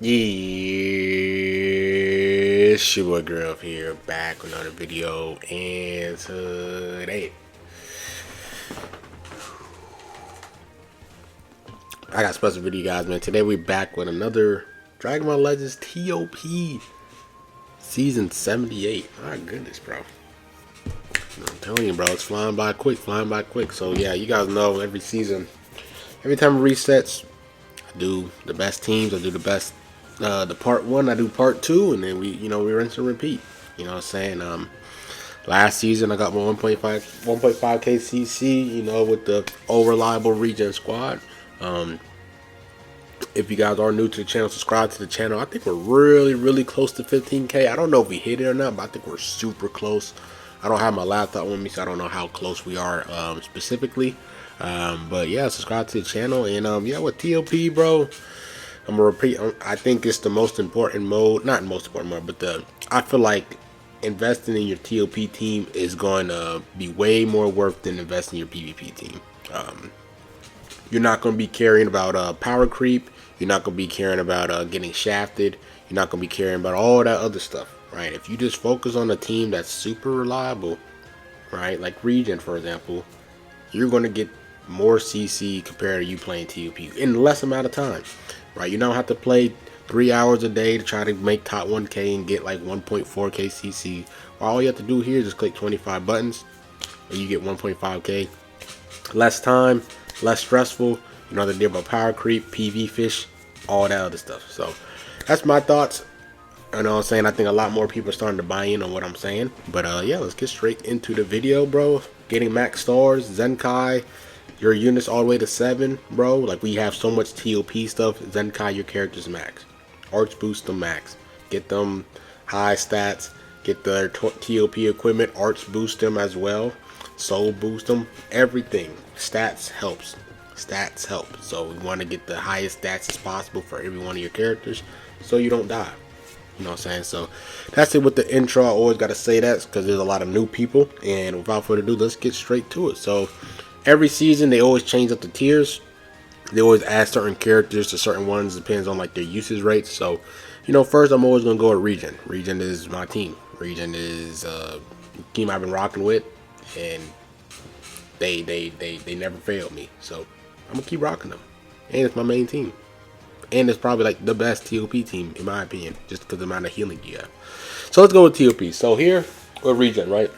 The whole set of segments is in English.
Yeah, it's your boy Girl here, back with another video, and today I got a special video, guys, man. Today we back with another Dragon Ball Legends TOP Season 78. My goodness, bro. I'm telling you, bro, it's flying by quick, So yeah, you guys know every season, every time it resets, I do the best teams, I do the best the part one, I do part two, and then we rinse and repeat. You know what I'm saying? Last season I got my 1.5k CC, with the old reliable regen squad. If you guys are new to the channel, subscribe to the channel. I think we're really close to 15k. I don't know if we hit it or not, but I think we're super close. I don't have my laptop with me, so I don't know how close we are specifically. But yeah, subscribe to the channel, and yeah, with TOP, bro, I'm gonna repeat. I think it's the most important mode, not most important mode, but I feel like investing in your TOP team is going to be way more worth than investing in your PvP team. You're not going to be caring about power creep. You're not going to be caring about getting shafted. You're not going to be caring about all that other stuff, right? If you just focus on a team that's super reliable, right, like Regen, for example, you're going to get more CC compared to you playing TOP in less amount of time, right? You don't have to play 3 hours a day to try to make top 1k and get like 1.4k CC. All you have to do here is just click 25 buttons and you get 1.5k. Less time, less stressful. You don't have to deal with power creep, PV fish, all that other stuff. So that's my thoughts. I know what I'm saying. I think a lot more people are starting to buy in on what I'm saying. But yeah, let's get straight into the video, bro. Getting max stars, Zenkai, your units all the way to 7, bro. Like, we have so much TOP stuff. Zenkai, your characters max. Arch boost them max. Get them high stats. Get their TOP equipment. Arch boost them as well. Soul boost them. Everything. Stats helps. Stats help. So we want to get the highest stats as possible for every one of your characters, so you don't die. You know what I'm saying? So that's it with the intro. I always got to say that because there's a lot of new people. And without further ado, let's get straight to it. So every season they always change up the tiers. They always add certain characters to certain ones. Depends on like their usage rates. So, first I'm always gonna go with Regen. Regen is my team. Regen is the team I've been rocking with, and they never failed me. So I'm gonna keep rocking them. And it's my main team. And it's probably like the best TOP team in my opinion, just because of the amount of healing you have. So let's go with TOP. So here with Regen, right?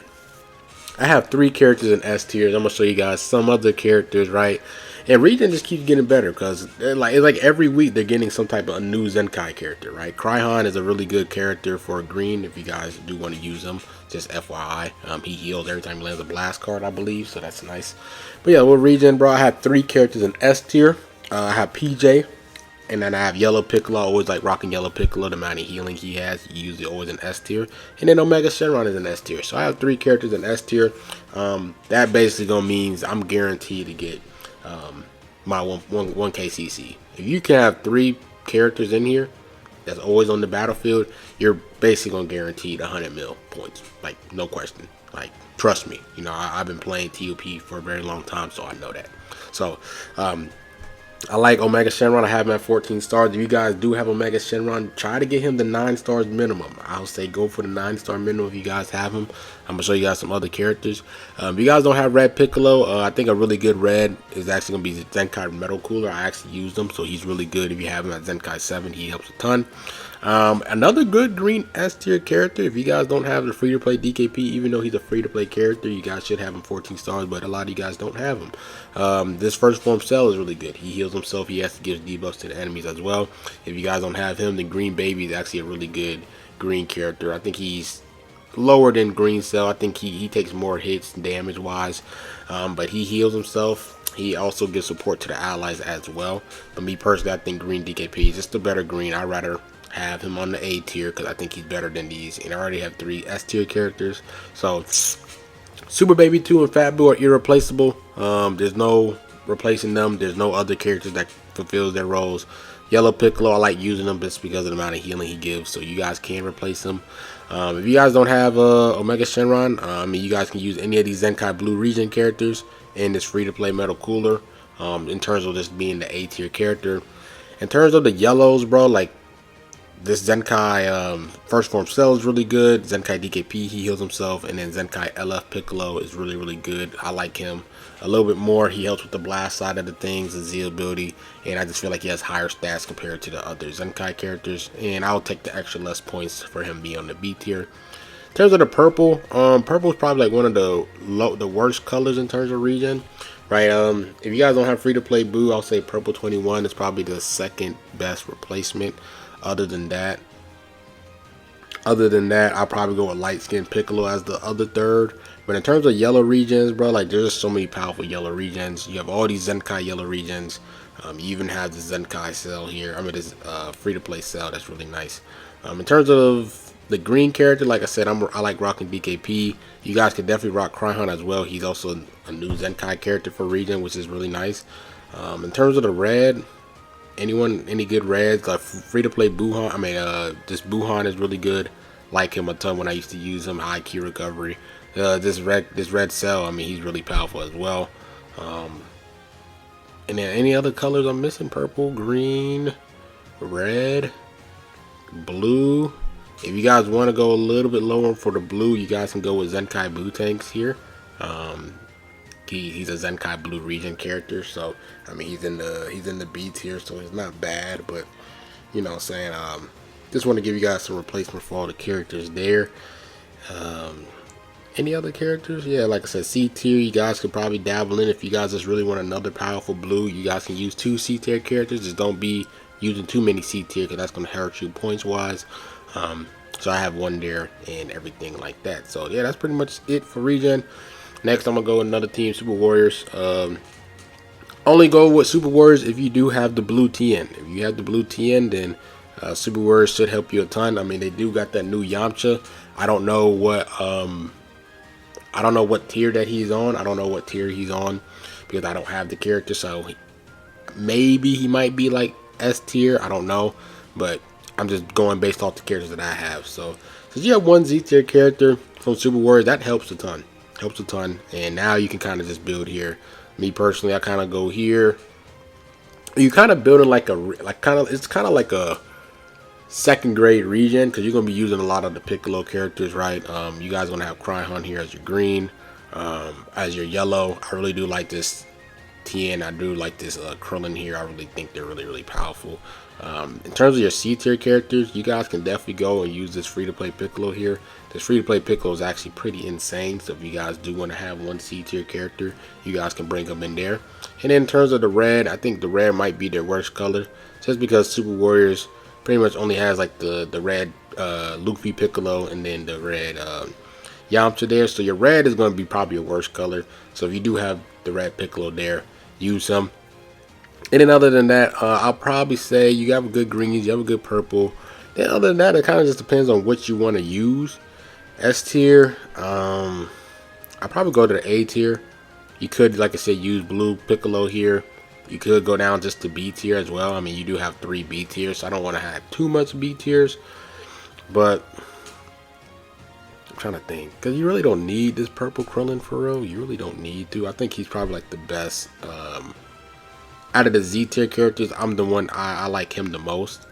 I have 3 characters in S tiers. I'm gonna show you guys some other characters, right? And Regen just keeps getting better because it's like every week they're getting some type of a new Zenkai character, right? Cryhan is a really good character for green if you guys do want to use him. Just FYI, he heals every time he lands a blast card, I believe, so that's nice. But yeah, with Regen, bro, I have 3 characters in S tier. I have PJ. And then I have Yellow Piccolo. I always like rocking Yellow Piccolo. The amount of healing he has, usually always in S tier. And then Omega Shenron is in S tier. So I have 3 characters in S tier. That basically gonna means I'm guaranteed to get my 1k CC. If you can have 3 characters in here that's always on the battlefield, you're basically gonna guarantee 100 mil points. Like, no question. Like, trust me. I've been playing TOP for a very long time, so I know that. So I like Omega Shenron. I have him at 14 stars. If you guys do have Omega Shenron, try to get him the 9 stars minimum. I'll say go for the 9-star minimum if you guys have him. I'm going to show you guys some other characters. If you guys don't have Red Piccolo, I think a really good red is actually going to be Zenkai Metal Cooler. I actually used him, so he's really good. If you have him at Zenkai 7, he helps a ton. Another good green S tier character, if you guys don't have the free-to-play DKP, even though he's a free-to-play character, you guys should have him 14 stars, but a lot of you guys don't have him. This first form cell is really good. He heals himself. He has to give debuffs to the enemies as well. If you guys don't have him, then Green Baby is actually a really good green character. I think he's lower than Green Cell. I think he takes more hits damage wise, but he heals himself. He also gives support to the allies as well. But me personally, I think Green DKP is just a better green. I'd rather have him on the A tier because I think he's better than these. And I already have 3 S tier characters. So Super Baby 2 and Fat Boo are irreplaceable. There's no replacing them. There's no other characters that fulfills their roles. Yellow Piccolo, I like using him just because of the amount of healing he gives, so you guys can replace him. If you guys don't have Omega Shenron, you guys can use any of these Zenkai Blue Regen characters in this free-to-play Metal Cooler, in terms of this being the A tier character. In terms of the yellows, bro, like This Zenkai first form cell is really good. Zenkai DKP, he heals himself, and then Zenkai LF Piccolo is really good. I like him a little bit more. He helps with the blast side of the things, the Z ability, and I just feel like he has higher stats compared to the other Zenkai characters. And I'll take the extra less points for him being on the B tier. In terms of the purple, purple is probably like one of the worst colors in terms of regen, right? If you guys don't have free to play Boo, I'll say purple 21 is probably the second best replacement. Other than that, I'll probably go with light skin Piccolo as the other third. But in terms of yellow regens, bro, like there's just so many powerful yellow regens. You have all these Zenkai yellow regens. You even have the Zenkai cell here. I mean, this free to play cell that's really nice. In terms of the green character, like I said, I like rocking BKP. You guys could definitely rock Cryhon as well. He's also a new Zenkai character for regen, which is really nice. In terms of the red, any good reds, like free to play Buhan. I mean, this Buhan is really good. Like him a ton when I used to use him. High key recovery. This red cell, I mean, he's really powerful as well. And then any other colors I'm missing? Purple, green, red, blue. If you guys want to go a little bit lower for the blue, you guys can go with Zenkai Blue Tanks here. He's a Zenkai Blue Regen character, so I mean he's in the B tier, so it's not bad. But you know what I'm saying, just want to give you guys some replacement for all the characters there. Any other characters? Yeah, like I said, C tier, you guys could probably dabble in. If you guys just really want another powerful blue, you guys can use 2 C tier characters. Just don't be using too many C tier, because that's going to hurt you points wise. So I have one there and everything like that. So yeah, that's pretty much it for regen. Next, I'm gonna go with another team, Super Warriors. Only go with Super Warriors if you do have the blue TN. If you have the blue TN, then Super Warriors should help you a ton. I mean, they do got that new Yamcha. I don't know what tier that he's on. I don't know what tier he's on because I don't have the character. So maybe he might be like S tier. I don't know, but I'm just going based off the characters that I have. So since you have one Z tier character from Super Warriors, that helps a ton. And now you can kind of just build here. Me personally, I kind of go here. You kind of building it's kind of like a second grade regen, because you're gonna be using a lot of the Piccolo characters, right? You guys gonna have Cryhon here as your green, as your yellow. I really do like this TN. I do like this Krillin here. I really think they're really powerful. In terms of your C tier characters, you guys can definitely go and use this free to play Piccolo here. This free to play Piccolo is actually pretty insane. So if you guys do want to have one C tier character, you guys can bring them in there. And then in terms of the red, I think the red might be their worst color, just because Super Warriors pretty much only has like the red Luffy Piccolo and then the red Yamcha there. So your red is going to be probably your worst color. So if you do have the red Piccolo there, use them. And then other than that, I'll probably say you have a good green, you have a good purple. Then other than that, it kind of just depends on what you want to use. S tier, I'll probably go to the A tier. You could, like I said, use blue Piccolo here. You could go down just to B tier as well. I mean, you do have 3 B tiers, so I don't want to have too much B tiers. But I'm trying to think, because you really don't need this purple Krillin for real. You really don't need to. I think he's probably like the best. Out of the Z tier characters, I'm the one I like him the most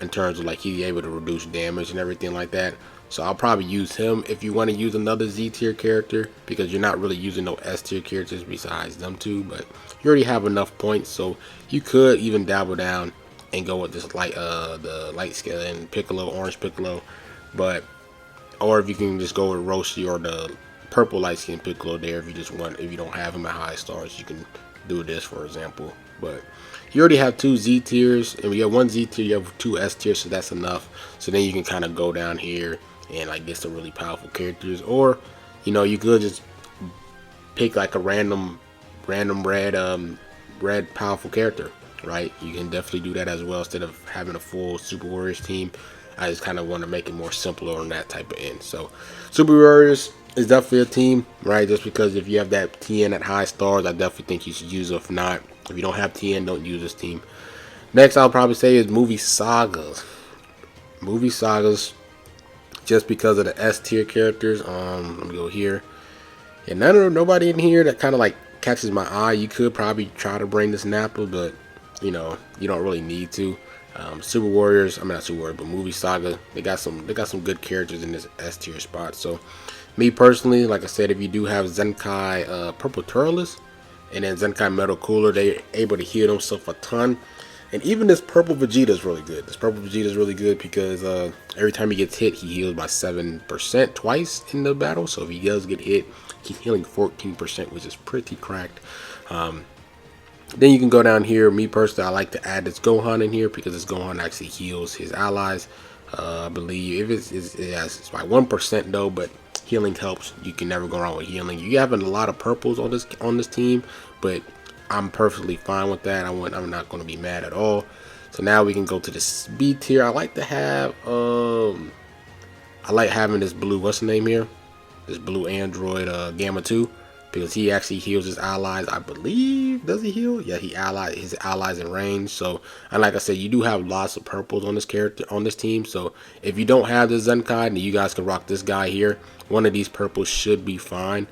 in terms of like he's able to reduce damage and everything like that. So I'll probably use him if you want to use another Z tier character, because you're not really using no S tier characters besides them two, but you already have enough points, so you could even dabble down and go with this the light skin Piccolo, orange Piccolo, or if you can just go with Roshi or the purple light skin Piccolo there if you don't have him at high stars, you can do this for example. But you already have 2 Z tiers, and we have 1 Z tier, you have 2 S tiers, so that's enough. So then you can kind of go down here and like get some really powerful characters, or you know, you could just pick like a random red powerful character, right? You can definitely do that as well instead of having a full Super Warriors team. I just kind of want to make it more simpler on that type of end. So Super Warriors is definitely a team, right? Just because if you have that TN at high stars, I definitely think you should use it. If not, if you don't have TN, don't use this team. Next, I'll probably say is movie sagas. Movie sagas, just because of the S tier characters. Let me go here. And nobody in here that kind of like catches my eye. You could probably try to bring this Nappa, but you know, you don't really need to. Super Warriors, I mean not Super Warriors, but Movie Saga, they got some good characters in this S tier spot. So me personally, like I said, if you do have Zenkai Purple Turles and then Zenkai Metal Cooler, they're able to heal themselves a ton. And even this purple Vegeta is really good. This purple Vegeta is really good because every time he gets hit, he heals by 7% twice in the battle. So if he does get hit, he's healing 14%, which is pretty cracked. Then you can go down here. Me personally, I like to add this Gohan in here because this Gohan actually heals his allies. I believe if it's by 1% though, but healing helps. You can never go wrong with healing. You having a lot of purples on this team, but I'm perfectly fine with that. I'm not going to be mad at all. So now we can go to this B tier. I like to have I like having this blue, what's the name here? This blue android Gamma 2, because he actually heals his allies. I believe, does he heal? Yeah, his allies in range. So, and like I said, you do have lots of purples on this character on this team. So if you don't have the Zenkai, then you guys can rock this guy here. One of these purples should be fine.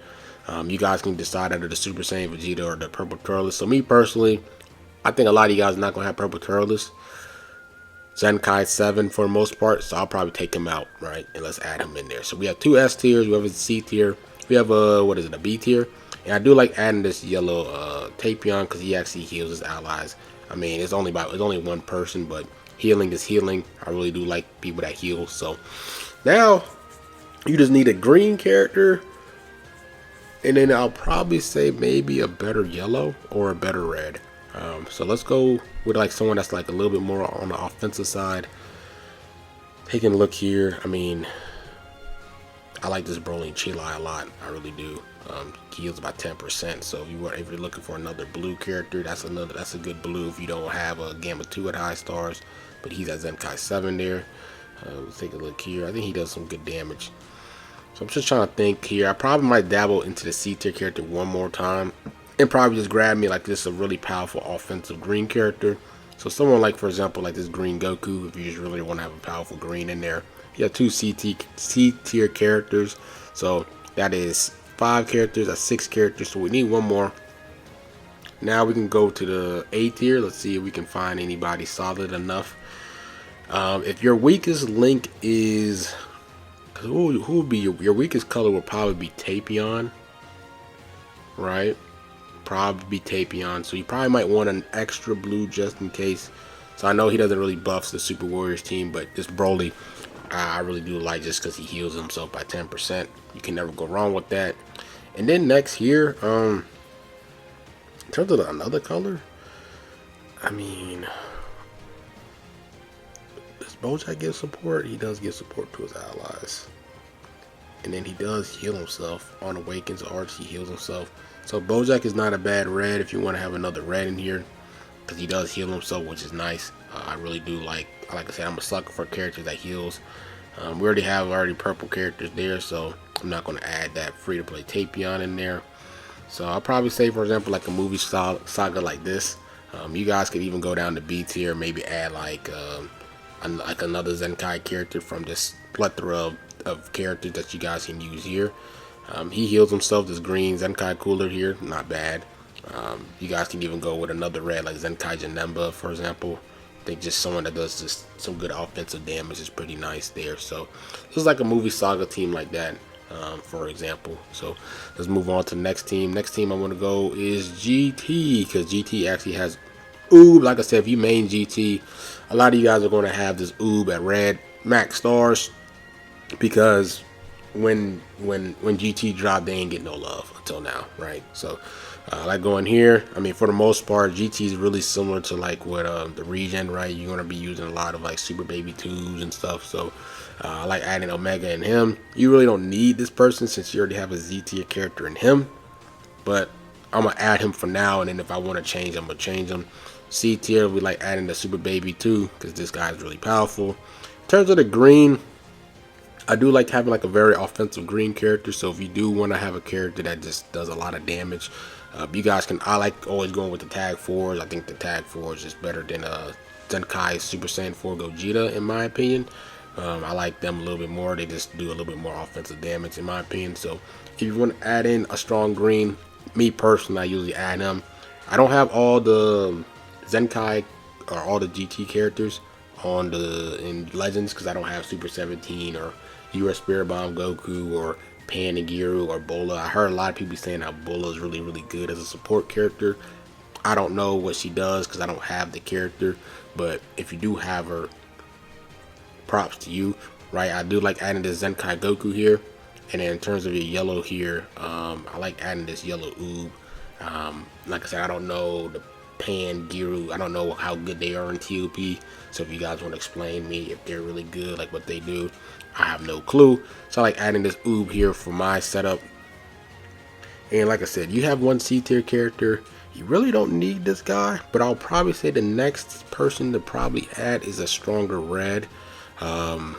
You guys can decide either the Super Saiyan Vegeta or the Purple Turles. So me personally, I think a lot of you guys are not going to have Purple Turles. Zenkai 7 for the most part, so I'll probably take him out, right? And let's add him in there. So we have two S tiers, we have a C tier, we have a, what is it, a B tier. And I do like adding this yellow Tapion because he actually heals his allies. I mean, it's only one person, but healing is healing. I really do like people that heal. So now you just need a green character. And then I'll probably say maybe a better yellow or a better red. So let's go with like someone that's like a little bit more on the offensive side. Taking a look here, I mean, I like this Broly Chilai a lot. I really do. He heals about 10%. So if you're looking for another blue character, that's a good blue. If you don't have a Gamma 2 at high stars, but he's at Zenkai 7 there. Let's take a look here. I think he does some good damage. So I'm just trying to think here. I probably might dabble into the C tier character one more time and probably just grab me like this a really powerful offensive green character. So someone like, for example, like this green Goku, if you just really want to have a powerful green in there. You have two C tier characters. So that is 5 characters, that's 6 characters. So we need one more. Now we can go to the A tier. Let's see if we can find anybody solid enough. If your weakest link is... Who would be your weakest color? Would probably be Tapion, right? Probably be Tapion. So you probably might want an extra blue just in case. So I know he doesn't really buff the Super Warriors team, but this Broly, I really do like just because he heals himself by 10%. You can never go wrong with that. And then next here, in terms of another color, I mean, Bojack gives support. He does give support to his allies, and then he does heal himself on Awakens Arch. He heals himself. So Bojack is not a bad red if you want to have another red in here, because he does heal himself, which is nice. I really do like I said, I'm a sucker for characters that heals. We already have purple characters there, so I'm not going to add that free to play Tapion in there. So I'll probably say, for example, like a movie saga like this. You guys could even go down to B tier, maybe add like another Zenkai character from this plethora of characters that you guys can use here. He heals himself, this green Zenkai Cooler here, not bad. You guys can even go with another red like Zenkai Janemba, for example. I think just someone that does just some good offensive damage is pretty nice there. So this is like a movie saga team like that, for example. So let's move on to the next team. Next team I want to go is GT, because GT actually has Oob. Like I said, if you main GT, a lot of you guys are going to have this Oob at red max stars, because when GT dropped, they ain't get no love until now, right? So like going here, I mean, for the most part, GT is really similar to like what the regen, right? You're going to be using a lot of like Super Baby 2s and stuff. So I like adding Omega in him. You really don't need this person since you already have a Z tier character in him, but I'm going to add him for now, and then if I want to change, I'm going to change him. C tier, we like adding the Super Baby 2 because this guy is really powerful. In terms of the green, I do like having like a very offensive green character. So if you do want to have a character that just does a lot of damage, you guys can. I like always going with the Tag 4s. I think the Tag 4 is just better than Zenkai Super Saiyan 4 Gogeta, in my opinion. I like them a little bit more. They just do a little bit more offensive damage, in my opinion. So if you want to add in a strong green, me personally, I usually add them. I don't have all the Zenkai or all the GT characters. on in Legends because I don't have Super 17 or US Spirit Bomb Goku or Pan and Giru or Bola. I heard a lot of people saying how Bola is really, really good as a support character. I don't know what she does because I don't have the character, but if you do have her, props to you, right? I do like adding this Zenkai Goku here, and then in terms of your yellow here, I like adding this yellow Oob. Like I said, I don't know the Pan, Giru, I don't know how good they are in TOP, so if you guys want to explain me if they're really good, like what they do, I have no clue. So I like adding this Oob here for my setup. And like I said, you have one C tier character, you really don't need this guy, but I'll probably say the next person to probably add is a stronger red. So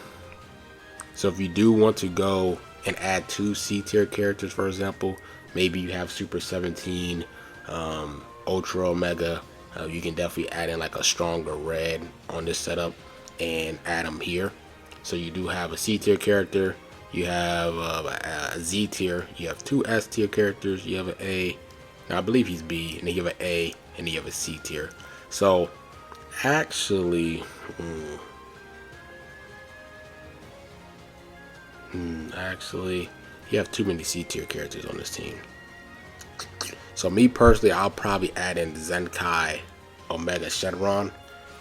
if you do want to go and add 2 C tier characters, for example, maybe you have Super 17, Ultra Omega, you can definitely add in like a stronger red on this setup and add them here. So you do have a C tier character, you have a Z tier, you have 2 S tier characters, you have an A, now I believe he's B, and then you have an A, and then you have a C tier. So actually, actually, you have too many C tier characters on this team. So me personally, I'll probably add in Zenkai Omega Shenron.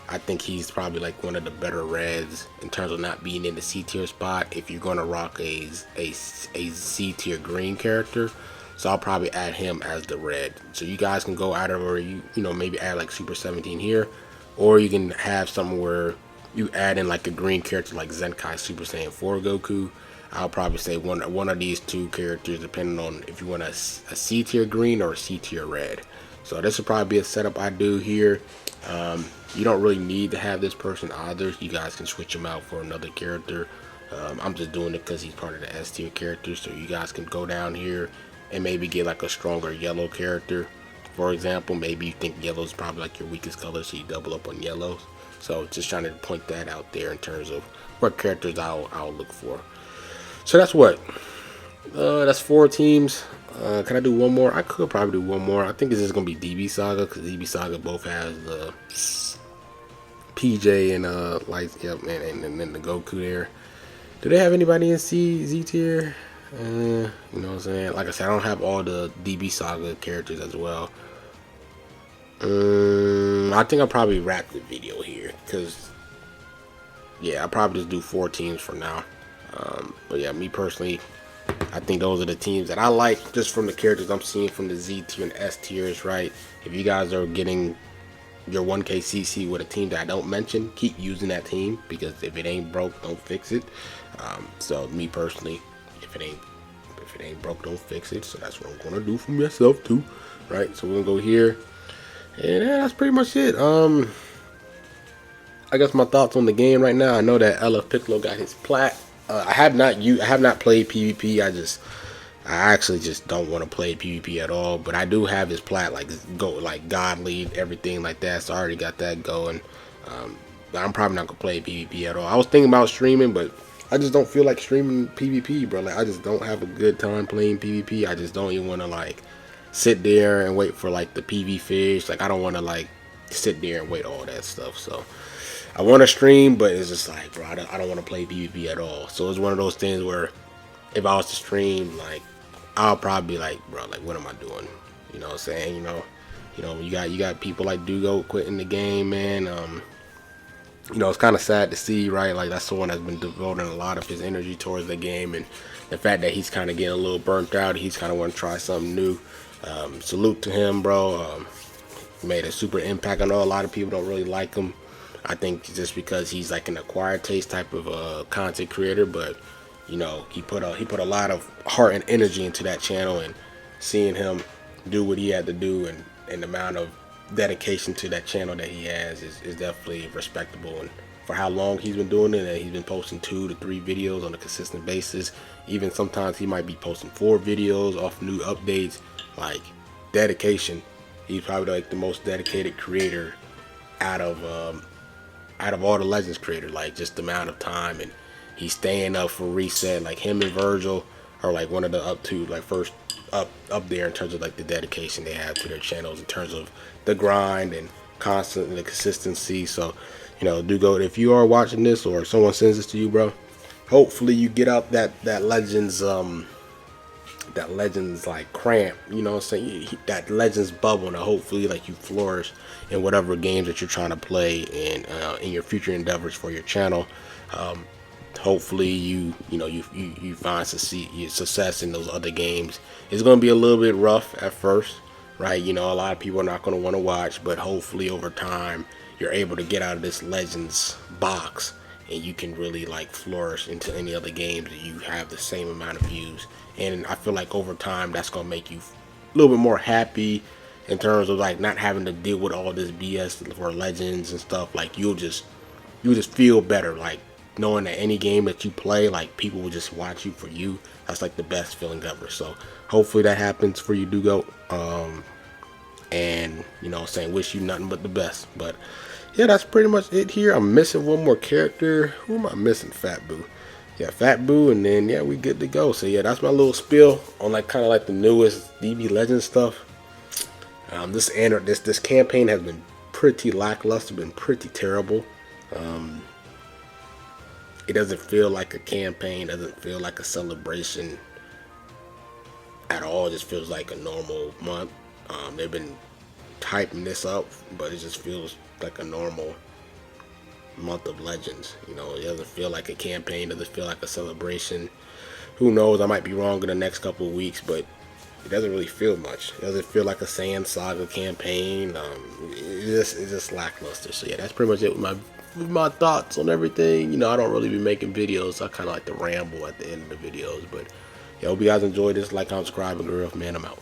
I think he's probably like one of the better reds in terms of not being in the C tier spot if you're going to rock a C tier green character. So I'll probably add him as the red. So you guys can go out of where you know, maybe add like Super 17 here, or you can have something where you add in like a green character like Zenkai Super Saiyan 4 Goku. I'll probably say one of these 2 characters, depending on if you want a C tier green or a C tier red. So this will probably be a setup I do here. You don't really need to have this person either. You guys can switch him out for another character. I'm just doing it because he's part of the S tier characters. So you guys can go down here and maybe get like a stronger yellow character. For example, maybe you think yellow is probably like your weakest color, so you double up on yellows. So just trying to point that out there in terms of what characters I'll look for. So that's what. That's 4 teams. Can I do one more? I could probably do one more. I think it's just gonna be DB Saga because DB Saga both has the PJ and lights. Yep, and then the Goku there. Do they have anybody in Z tier? You know what I'm saying? Like I said, I don't have all the DB Saga characters as well. I think I'll probably wrap the video here because yeah, I'll probably just do 4 teams for now. But yeah, me personally, I think those are the teams that I like just from the characters I'm seeing from the Z tier and S tiers, right? If you guys are getting your 1K CC with a team that I don't mention, keep using that team because if it ain't broke, don't fix it. So me personally, if it ain't broke, don't fix it. So that's what I'm gonna do for myself too, right? So we're gonna go here, and yeah, that's pretty much it. I guess my thoughts on the game right now. I know that LF Piccolo got his plat. I have not played PvP. I actually just don't want to play PvP at all. But I do have his plat, like God lead, everything like that. So I already got that going. I'm probably not gonna play PvP at all. I was thinking about streaming, but I just don't feel like streaming PvP, bro. Like I just don't have a good time playing PvP. I just don't even want to like sit there and wait for like the PV fish. Like I don't want to like sit there and wait all that stuff. So I want to stream, but it's just like, bro, I don't want to play PvP at all. So it's one of those things where if I was to stream, like, I'll probably be like, bro, like, what am I doing? You know what I'm saying? You know, you got people like Dugo quitting the game, man. You know, it's kind of sad to see, right? Like, that's someone that's been devoting a lot of his energy towards the game, and the fact that he's kind of getting a little burnt out, he's kind of want to try something new. Salute to him, bro. Made a super impact. I know a lot of people don't really like him. I think just because he's like an acquired taste type of content creator, but you know, he put a lot of heart and energy into that channel, and seeing him do what he had to do and the amount of dedication to that channel that he has is definitely respectable. And for how long he's been doing it, and he's been posting 2 to 3 videos on a consistent basis. Even sometimes he might be posting 4 videos off new updates. Like dedication, he's probably like the most dedicated creator out of all the Legends creators. Like just the amount of time, and he's staying up for reset. Like him and Virgil are like one of the first up there in terms of like the dedication they have to their channels in terms of the grind and constant and the consistency. So You know, do go if you are watching this or someone sends this to you, bro. Hopefully you get out that Legends like cramp, you know what I'm saying, that Legends bubble, and hopefully like you flourish in whatever games that you're trying to play and in your future endeavors for your channel. Hopefully you find success in those other games. It's going to be a little bit rough at first, right? You know, a lot of people are not going to want to watch, but hopefully over time you're able to get out of this Legends box and you can really like flourish into any other games that you have the same amount of views. And I feel like over time that's going to make you a little bit more happy in terms of like not having to deal with all this BS for Legends and stuff. Like you'll just feel better, like knowing that any game that you play, like people will just watch you for you. That's like the best feeling ever. So hopefully that happens for you, Dugo. And you know, saying wish you nothing but the best. But yeah, that's pretty much it here. I'm missing one more character. Who am I missing? Fat Boo. Yeah, Fat Boo, and then yeah, we good to go. So yeah, that's my little spiel on like kind of like the newest DB Legends stuff. This campaign has been pretty lackluster, been pretty terrible. It doesn't feel like a campaign, doesn't feel like a celebration at all. It just feels like a normal month. They've been hyping this up, but it just feels like a normal month of Legends. You know, it doesn't feel like a campaign, doesn't feel like a celebration. Who knows, I might be wrong in the next couple of weeks, but it doesn't really feel much. It doesn't feel like a Sand Saga campaign. It's just lackluster. So yeah, that's pretty much it with my thoughts on everything. You know, I don't really be making videos, so I kind of like to ramble at the end of the videos. But yeah, hope you guys enjoyed this. Like, comment, subscribe, and girl, man, I'm out.